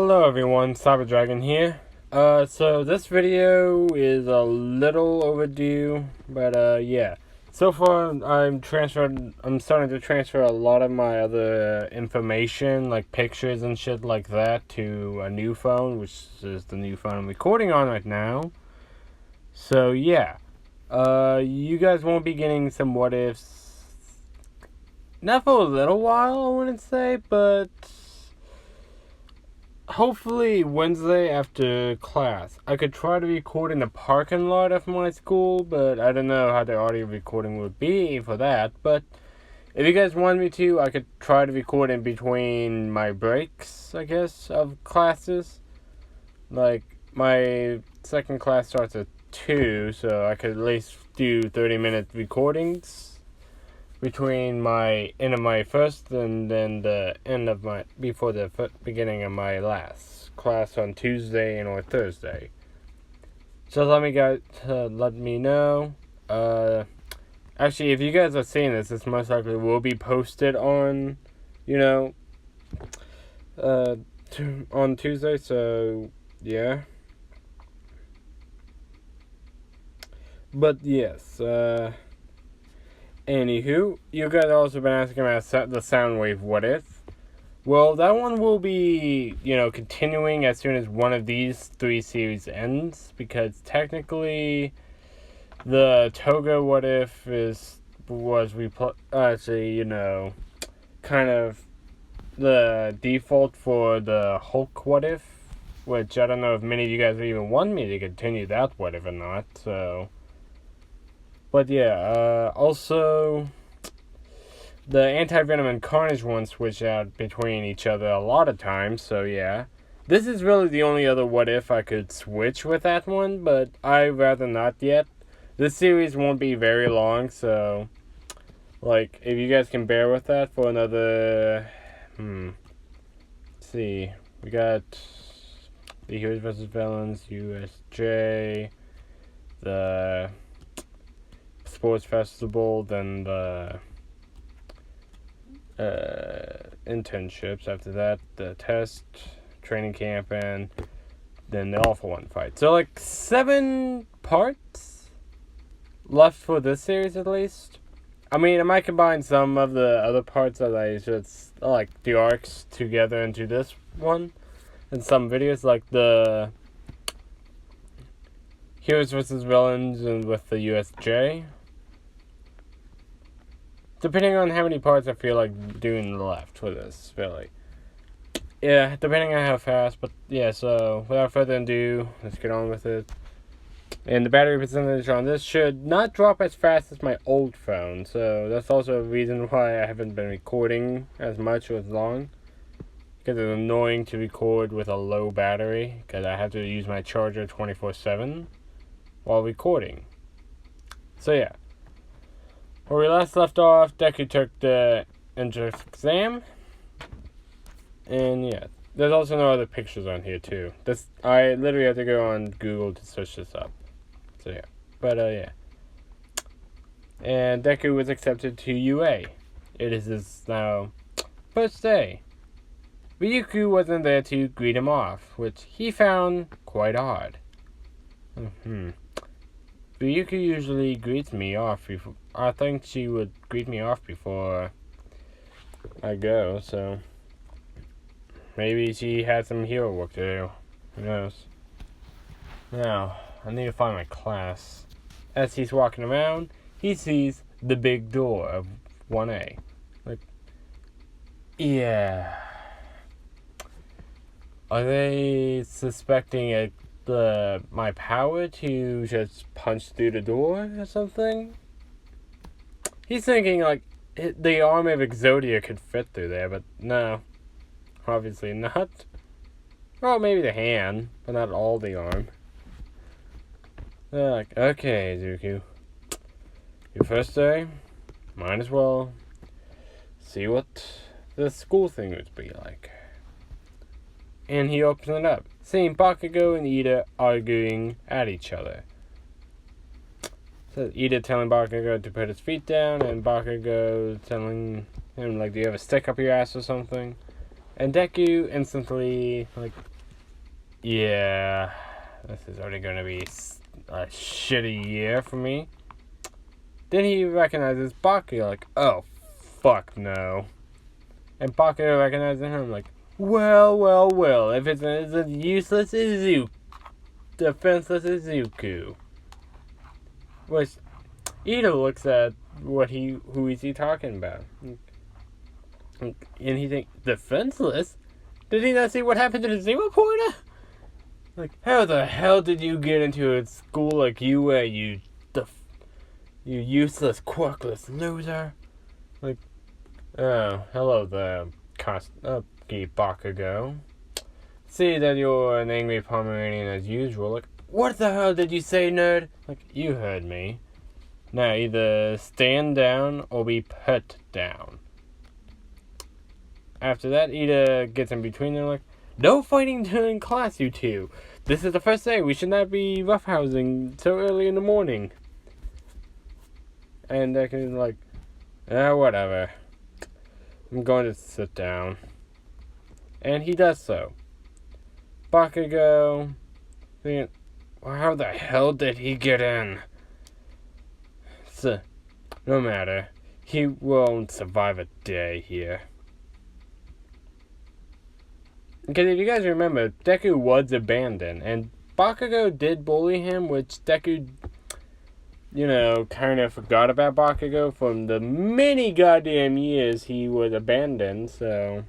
Hello everyone, Cyber Dragon here. So this video is a little overdue, but yeah. So far, I'm starting to transfer a lot of my other information, like pictures and shit like that, to a new phone, which is the new phone I'm recording on right now. So yeah, you guys won't be getting some what ifs, not for a little while, I wouldn't say, but hopefully Wednesday after class. I could try to record in the parking lot of my school, but I don't know how the audio recording would be for that. But if you guys want me to, I could try to record in between my breaks, I guess, of classes. Like, my second class starts at 2, so I could at least do 30-minute recordings between my end of my first and then the end of my before the beginning of my last class on Tuesday and or Thursday. So let me know. Actually, if you guys are seeing this most likely will be posted on, on Tuesday. So yeah. But yes. Anywho, you guys also been asking about the Soundwave what if. Well, that one will be, continuing as soon as one of these 3 series ends, because technically the Toga what if was kind of the default for the Hulk what if, which I don't know if many of you guys even want me to continue that what if or not, so. But yeah, also, the Anti-Venom and Carnage ones switch out between each other a lot of times, so yeah. This is really the only other what if I could switch with that one, but I'd rather not yet. This series won't be very long, so, like, if you guys can bear with that for another, let's see, we got the Heroes vs. Villains, USJ, the Sports Festival, then the internships after that, the test, training camp, and then the All-For One fight. So like 7 parts left for this series at least. I mean, I might combine some of the other parts that I just like the arcs together into this one in some videos, like the Heroes vs. Villains and with the USJ. Depending on how many parts I feel like doing left for this, really. Yeah, depending on how fast, but yeah, so without further ado, let's get on with it. And the battery percentage on this should not drop as fast as my old phone, so that's also a reason why I haven't been recording as much or as long. Because it's annoying to record with a low battery, because I have to use my charger 24/7 while recording. So yeah. Where we last left off, Deku took the entrance exam. And yeah, there's also no other pictures on here too. I literally have to go on Google to search this up. So yeah, but yeah. And Deku was accepted to UA. It is his now first day. Ryuku wasn't there to greet him off, which he found quite odd. Ryuku usually greets me off before. I think she would greet me off before I go, so maybe she had some hero work to do. Who knows? Now, I need to find my class. As he's walking around, he sees the big door of 1A. Like, yeah. Are they suspecting my power to just punch through the door or something? He's thinking like the arm of Exodia could fit through there, but no. Obviously not. Well, maybe the hand, but not all the arm. They're like, okay, Zuku. Your first day? Might as well see what the school thing would be like. And he opens it up, seeing Bakugo and Ida arguing at each other. So Ida telling Bakugo to put his feet down, and Bakugo telling him, like, do you have a stick up your ass or something? And Deku instantly, like, yeah, this is already going to be a shitty year for me. Then he recognizes Bakugo, like, oh, fuck no. And Bakugo recognizes him, like, well, if it's a useless Izuku, defenseless Izuku. Which, Ito looks at who is he talking about? And he thinks, defenseless? Did he not see what happened to the Zero Pointer? Like, how the hell did you get into a school like UA, you useless, quirkless loser? Like, oh, hello there, Bakugo. See that you're an angry Pomeranian as usual. Like, what the hell did you say, nerd? Like, you heard me. Now, either stand down or be put down. After that, Ida gets in between them, like, no fighting during class, you two. This is the first day. We should not be roughhousing so early in the morning. And Deku's like, whatever. I'm going to sit down. And he does so. Bakugo, thinking, how the hell did he get in? So, no matter. He won't survive a day here. Because if you guys remember, Deku was abandoned, and Bakugo did bully him, which Deku, kind of forgot about Bakugo from the many goddamn years he was abandoned, so,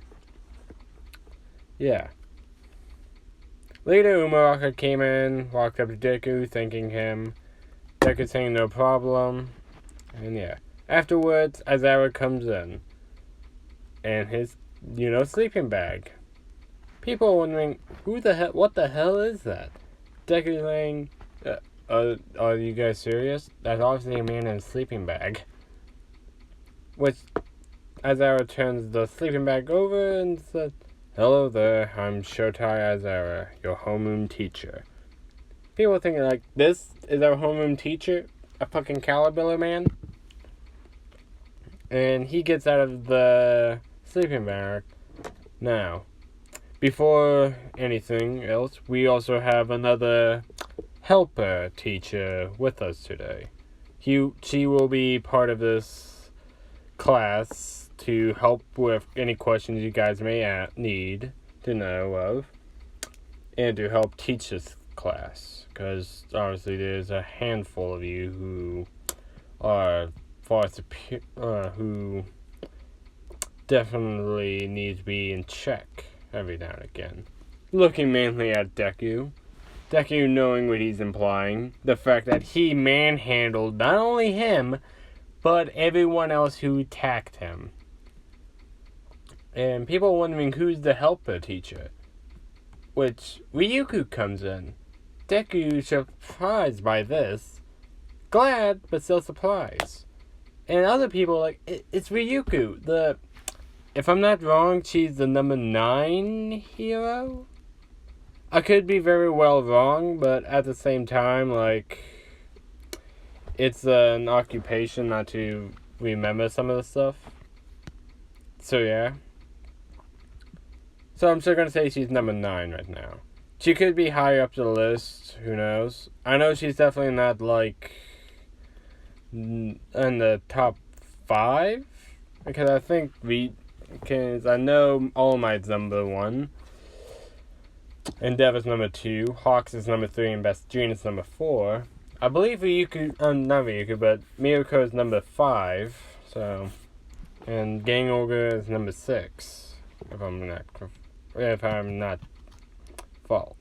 yeah. Later, Umaraka came in, walked up to Deku, thanking him. Deku saying no problem, and yeah. Afterwards, Aizawa comes in, and his, sleeping bag. People are wondering, what the hell is that? Deku saying, are you guys serious? That's obviously a man in a sleeping bag. Which, Aizawa turns the sleeping bag over and said, hello there, I'm Shotai Aizawa, your homeroom teacher. People are thinking, like, this is our homeroom teacher? A fucking Calibiller man? And he gets out of the sleeping bag. Now, before anything else, we also have another helper teacher with us today. She will be part of this class to help with any questions you guys may need to know of, and to help teach this class, because obviously there's a handful of you who are far superior, who definitely need to be in check every now and again. Looking mainly at Deku. Deku knowing what he's implying. The fact that he manhandled not only him, but everyone else who attacked him. And people wondering who's the helper teacher. Which Ryuku comes in. Deku surprised by this. Glad, but still surprised. And other people like, it's Ryuku. If I'm not wrong, she's the number 9 hero? I could be very well wrong, but at the same time, like, it's an occupation not to remember some of the stuff. So, yeah. So, I'm still gonna say she's number 9 right now. She could be higher up the list, who knows? I know she's definitely not, like, in the top 5, because I think because I know All Might's number 1, Endeavor's number 2, Hawks is number 3, and Best Jean is number 4. I believe Ryuku, not Ryuku, but Miyako is number 5, so, and Gang Ogre is number 6, if I'm not false,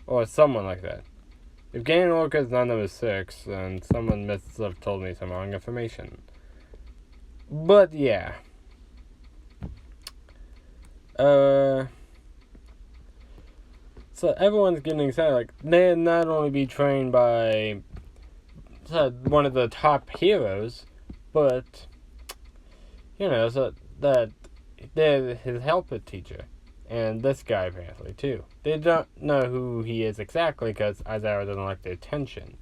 or someone like that. If Gang Ogre is not number 6, then someone must have told me some wrong information. But yeah. So everyone's getting excited, like, they'll not only be trained by one of the top heroes, but, so that they're his helper teacher. And this guy, apparently, too. They don't know who he is exactly, because Aizawa doesn't like the attention.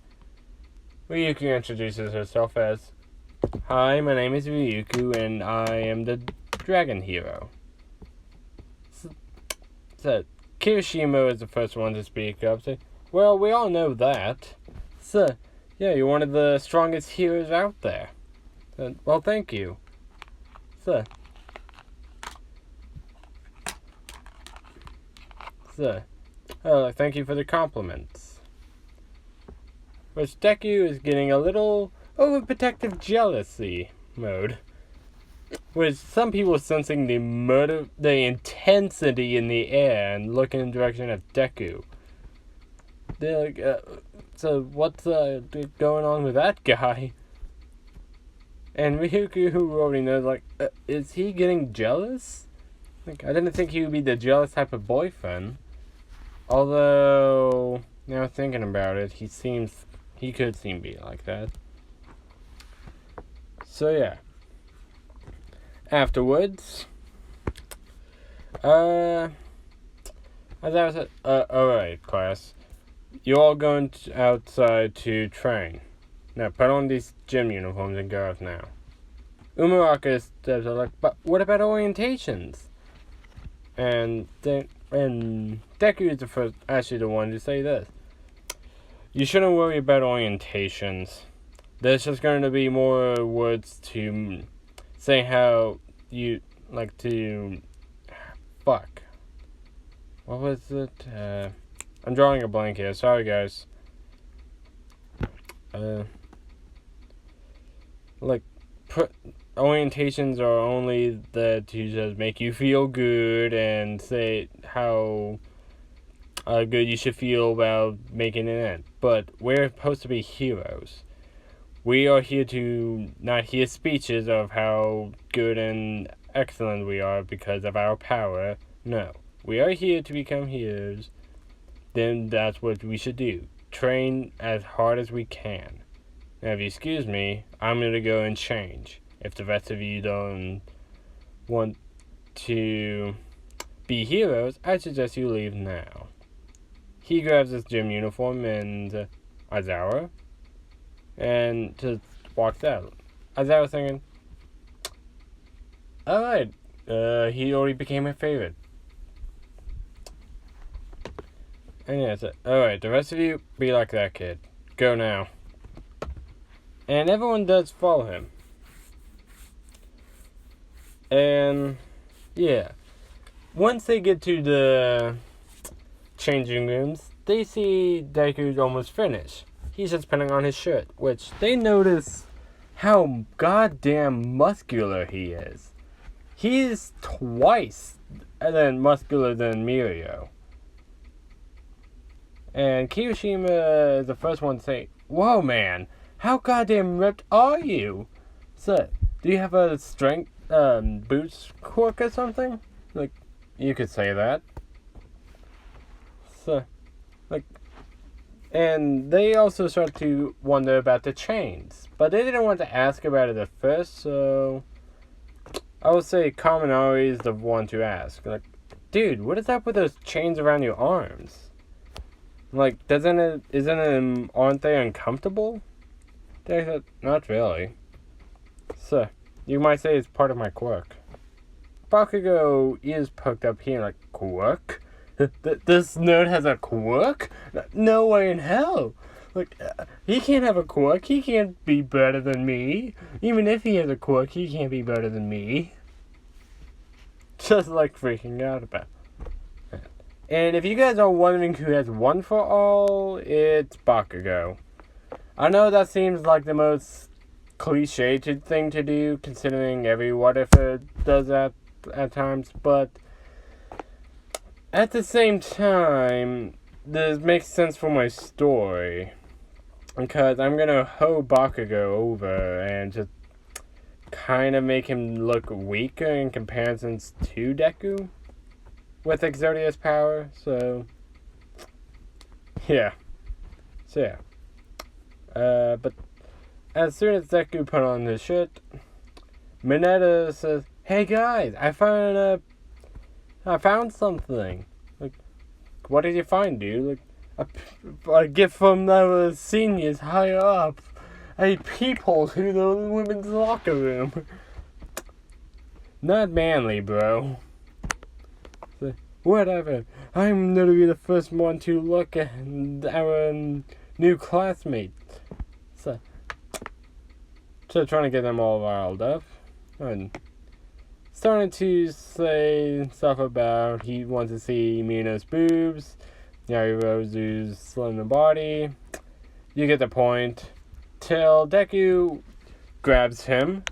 Ryuku introduces herself as, hi, my name is Ryuku, and I am the dragon hero. So, Kirishima is the first one to speak up. Say, well, we all know that. So, yeah, you're one of the strongest heroes out there. Well, thank you. So, thank you for the compliments. Which Deku is getting a little overprotective jealousy mode. With some people sensing the intensity in the air and looking in the direction of Deku. They're like, so what's going on with that guy? And Ryuku, who already knows, like, is he getting jealous? Like, I didn't think he would be the jealous type of boyfriend. Although, now thinking about it, he could seem to be like that. So yeah. Afterwards, as I was alright, class. You're all going outside to train. Now, put on these gym uniforms and go out now. Umaraka steps are like, but what about orientations? And Deku is the one to say this. You shouldn't worry about orientations. There's just going to be more words to say how you like to... Fuck. What was it? I'm drawing a blank here. Sorry, guys. Orientations are only there to just make you feel good and say how good you should feel about making an end. But we're supposed to be heroes. We are here to not hear speeches of how good and excellent we are because of our power. No. We are here to become heroes. Then that's what we should do. Train as hard as we can. Now, if you excuse me, I'm going to go and change. If the rest of you don't want to be heroes, I suggest you leave now. He grabs his gym uniform and Aizawa and just walks out. Aizawa thinking, alright, he already became my favorite. And yeah, so, alright, the rest of you, be like that kid. Go now. And everyone does follow him. And, yeah. Once they get to the changing rooms, they see Deku's almost finished. He's just putting on his shirt, which they notice how goddamn muscular he is. He's twice as muscular than Mirio. And Kirishima is the first one to say, whoa, man, how goddamn ripped are you? So, do you have a strength, boots quirk or something? Like, you could say that. So, like, and they also start to wonder about the chains. But they didn't want to ask about it at first, so I would say Kaminari is the one to ask. Like, dude, what is up with those chains around your arms? Like, aren't they uncomfortable? They said, not really. So, you might say it's part of my quirk. Bakugo is poked up here like, quirk? This nerd has a quirk? No way in hell. Like, he can't have a quirk. He can't be better than me. Even if he has a quirk, he can't be better than me. Just like freaking out about it. And if you guys are wondering who has one for all, it's Bakugo. I know that seems like the most cliched thing to do, considering every what if does that at times, but at the same time, this makes sense for my story. Because I'm gonna hoe Bakugo over and just kind of make him look weaker in comparison to Deku with Exodia's power, so yeah. But as soon as Deku put on his shit, Mineta says, hey guys, I found something. Like, what did you find, dude? Like, a gift from the seniors higher up. A peephole to the women's locker room. Not manly, bro. So, Whatever. I'm gonna be the first one to look at our new classmate. So trying to get them all riled up. And starting to say stuff about he wants to see Mina's boobs, Yarurozu's slim body. You get the point. Till Deku grabs him,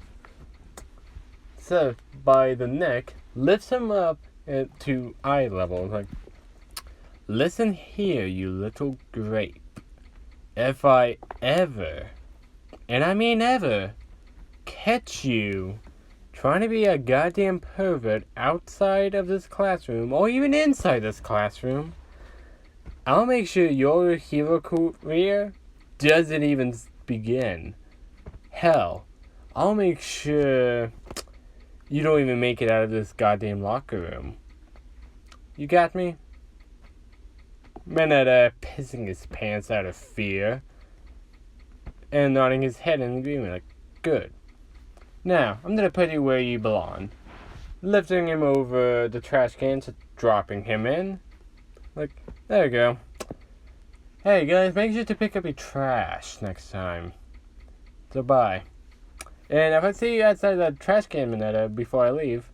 so by the neck, lifts him up to eye level. Like, listen here, you little grape. If I ever, and I mean ever, catch you trying to be a goddamn pervert outside of this classroom, or even inside this classroom, I'll make sure your hero career doesn't even begin. Hell, I'll make sure you don't even make it out of this goddamn locker room. You got me? Mineta pissing his pants out of fear and nodding his head in agreement, like, good. Now, I'm gonna put you where you belong. Lifting him over the trash cans, dropping him in. Like, there you go. Hey guys, make sure to pick up your trash next time. So bye. And if I see you outside the trash can, Mineta, before I leave,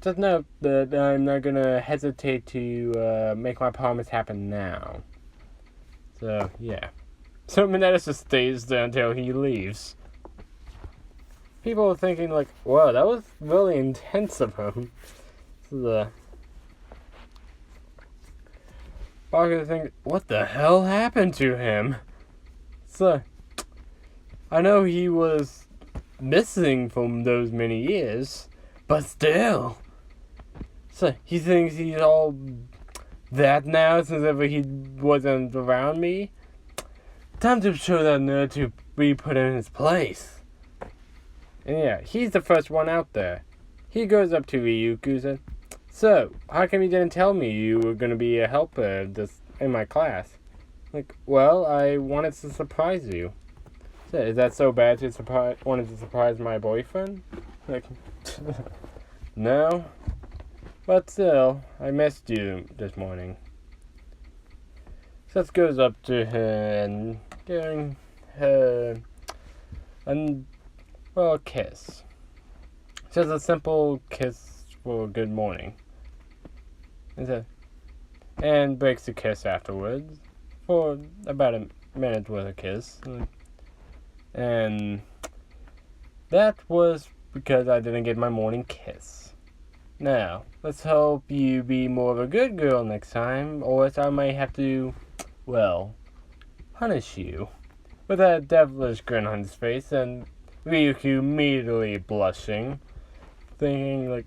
just note that I'm not gonna hesitate to make my promise happen now. So, yeah. So Mineta just stays there until he leaves. People are thinking like, wow, that was really intense of him. So Bakugo thinks, what the hell happened to him? So, I know he was missing from those many years, but still. So, he thinks he's all that now since ever he wasn't around me? Time to show that nerd to be put in his place. And yeah, he's the first one out there. He goes up to Ryuku and says, so, how come you didn't tell me you were going to be a helper in my class? Like, well, I wanted to surprise you. So, is that so bad to wanted to surprise my boyfriend? Like, no. But still, I missed you this morning. Seth goes up to her and giving her a kiss. Just a simple kiss for good morning. And breaks the kiss afterwards for about a minute worth of kiss. And that was because I didn't get my morning kiss. Now, let's hope you be more of a good girl next time, or else I might have to, well, punish you. With a devilish grin on his face, and Ryuku immediately blushing, thinking like,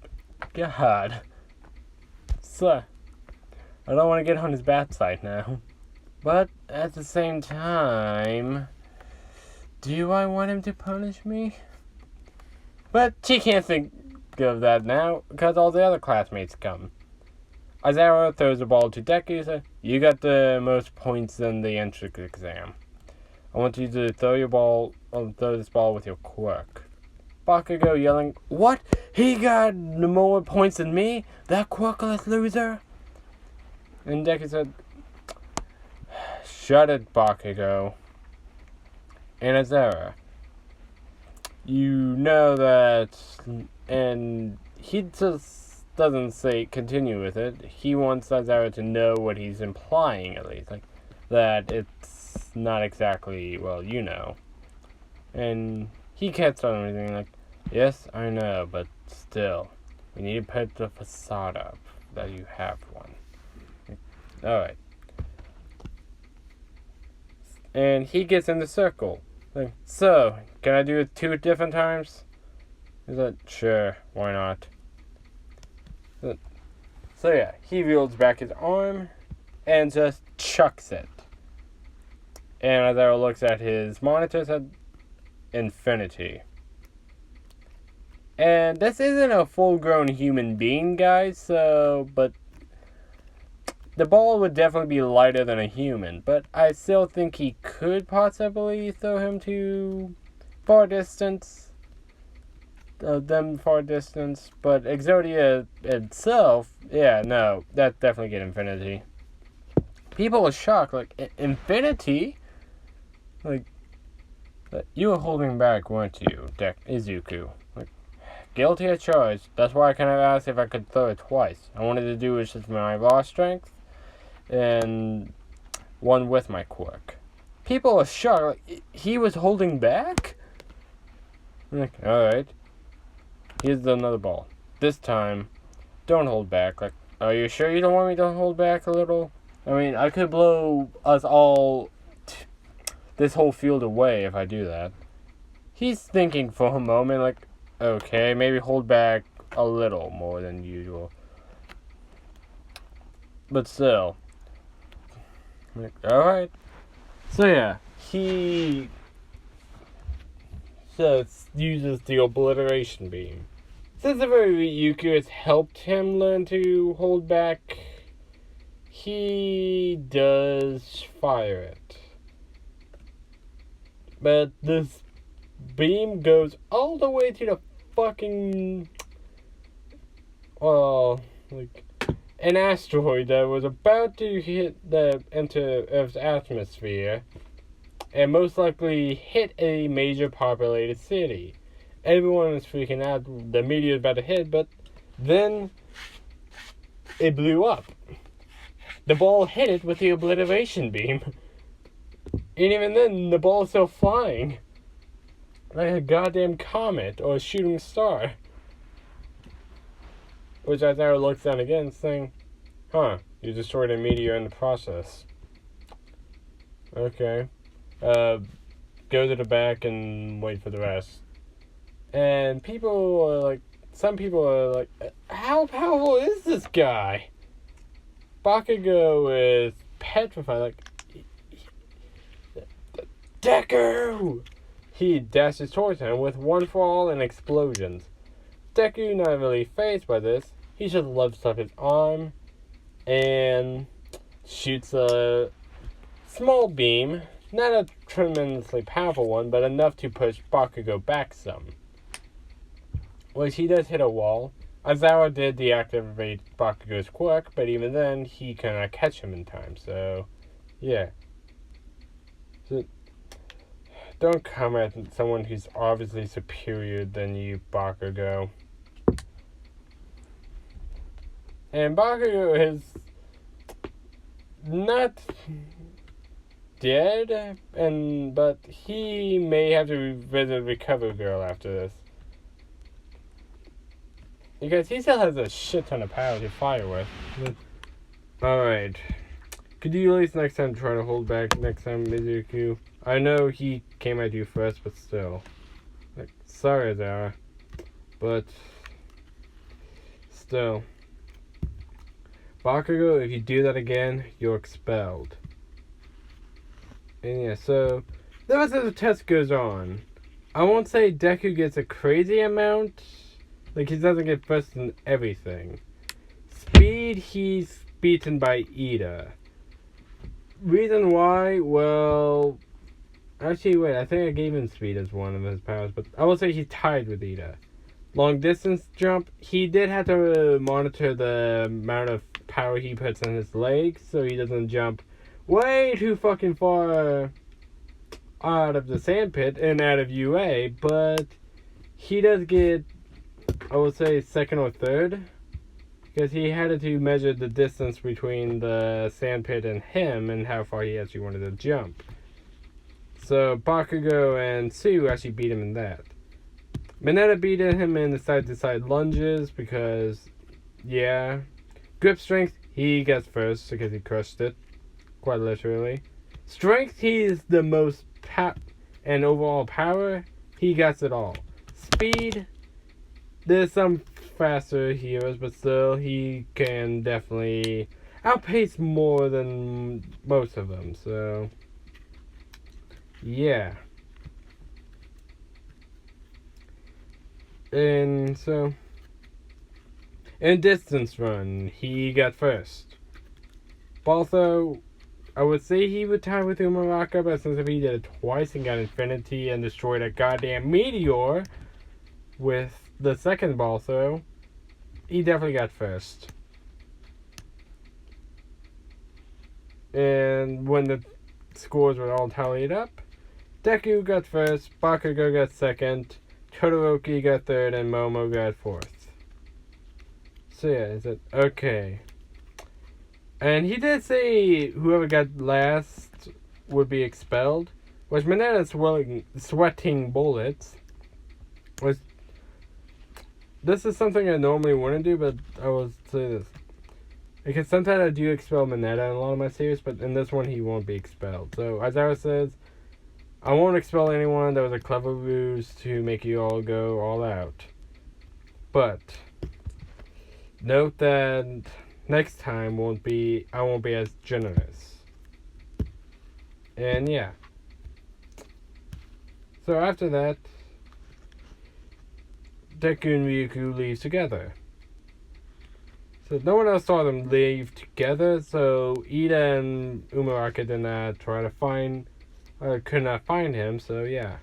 God, so, I don't want to get on his bad side now. But at the same time, do I want him to punish me? But she can't think of that now, because all the other classmates come. Aizawa throws the ball to Deku and says, you got the most points in the entrance exam. I want you to throw this ball with your quirk. Bakugo yelling, what? He got more points than me? That quirkless loser? And Deku said, shut it, Bakugo. And Aizawa, you know that, and he just doesn't continue with it. He wants Aizawa to know what he's implying, at least. Like, that it's not exactly, well, you know. And he kept on everything like, yes, I know, but still, we need to put the facade up that you have one. Alright. And he gets in the circle. Like, so, can I do it 2 different times? He's like, sure, why not? So yeah, he wields back his arm and just chucks it. And Aizawa looks at his monitor and said, infinity. And this isn't a full-grown human being, guys, but the ball would definitely be lighter than a human, but I still think he could possibly throw him to far distance. them far distance, but Exodia itself, yeah, no, that definitely get Infinity. People were shocked, like, Infinity? Like, you were holding back, weren't you, Izuku? Like, guilty as charged. That's why I kind of asked if I could throw it twice. I wanted to do it just my raw strength, and one with my quirk. People were shocked, like, he was holding back? Like, alright. Here's another ball. This time, don't hold back. Like, are you sure you don't want me to hold back a little? I mean, I could blow us all, this whole field away if I do that. He's thinking for a moment, like, okay, maybe hold back a little more than usual. But still. Like, alright. So yeah, he just uses the obliteration beam. Since the very Ryukyu has helped him learn to hold back, he does fire it. But this beam goes all the way to the fucking, like, an asteroid that was about to hit into Earth's atmosphere, and most likely hit a major populated city. Everyone was freaking out, the meteor was about to hit, but then it blew up. The ball hit it with the obliteration beam. And even then, the ball is still flying. Like a goddamn comet or a shooting star. Which Azara looks down again, saying, huh, you destroyed a meteor in the process. Okay. Go to the back and wait for the rest. And people are like, some people are like, how powerful is this guy? Bakugo is petrified, like, Deku! He dashes towards him with one fall and explosions. Deku, not really fazed by this, he just lifts up his arm and shoots a small beam, not a tremendously powerful one, but enough to push Bakugo back some. Which he does hit a wall. Aizawa did deactivate Bakugo's quirk, but even then, he cannot catch him in time, so, yeah. So, don't come at someone who's obviously superior than you, Bakugo. And Bakugo is not dead, but he may have to visit Recover Girl after this. Because he still has a shit ton of power to fire with. Alright. Could you at least next time try to hold back next time, Mizuku? I know he came at you first, but still. Like, sorry, Zara. But still. Bakugo, if you do that again, you're expelled. And yeah, so the rest of the test goes on. I won't say Deku gets a crazy amount. Like, he doesn't get first in everything. Speed, he's beaten by Ida. Reason why? Well, actually, wait, I think I gave him speed as one of his powers, but I will say he's tied with Ida. Long distance jump, he did have to monitor the amount of power he puts in his legs, so he doesn't jump way too fucking far out of the sandpit and out of UA, but he does get, I would say, second or third, because he had to measure the distance between the sandpit and him and how far he actually wanted to jump. So Bakugo and Tsu actually beat him in that. Mineta beat him in the side-to-side lunges because, yeah. Grip strength, he gets first because he crushed it, quite literally. Strength, he is the most and overall power, he gets it all. Speed, there's some faster heroes, but still, he can definitely outpace more than most of them, so yeah. And so, in distance run, he got first. Although, I would say he would tie with Umaraka, but since he did it twice and got Infinity and destroyed a goddamn meteor with the second ball throw, he definitely got first. And when the scores were all tallied up, Deku got first, Bakugo got second, Todoroki got third, and Momo got fourth. So yeah, is it okay? And he did say whoever got last would be expelled, which Mineta's sweating bullets. This is something I normally wouldn't do, but I will say this. Because sometimes I do expel Mineta in a lot of my series, but in this one he won't be expelled. So, as Ara says, I won't expel anyone. That was a clever ruse to make you all go all out. But, note that next time I won't be as generous. And yeah. So after that, Deku and Ryuku leave together. So no one else saw them leave together, so Ida and Umaraka did not try to could not find him, so yeah.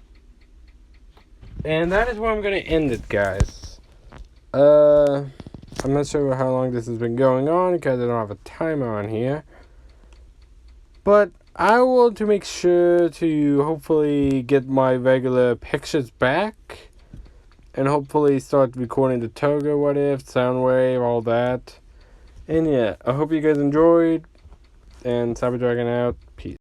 And that is where I'm going to end it, guys. I'm not sure how long this has been going on, because I don't have a timer on here. But I want to make sure to hopefully get my regular pictures back. And hopefully start recording the Toga What If, Soundwave, all that. And yeah, I hope you guys enjoyed. And Cyber Dragon out. Peace.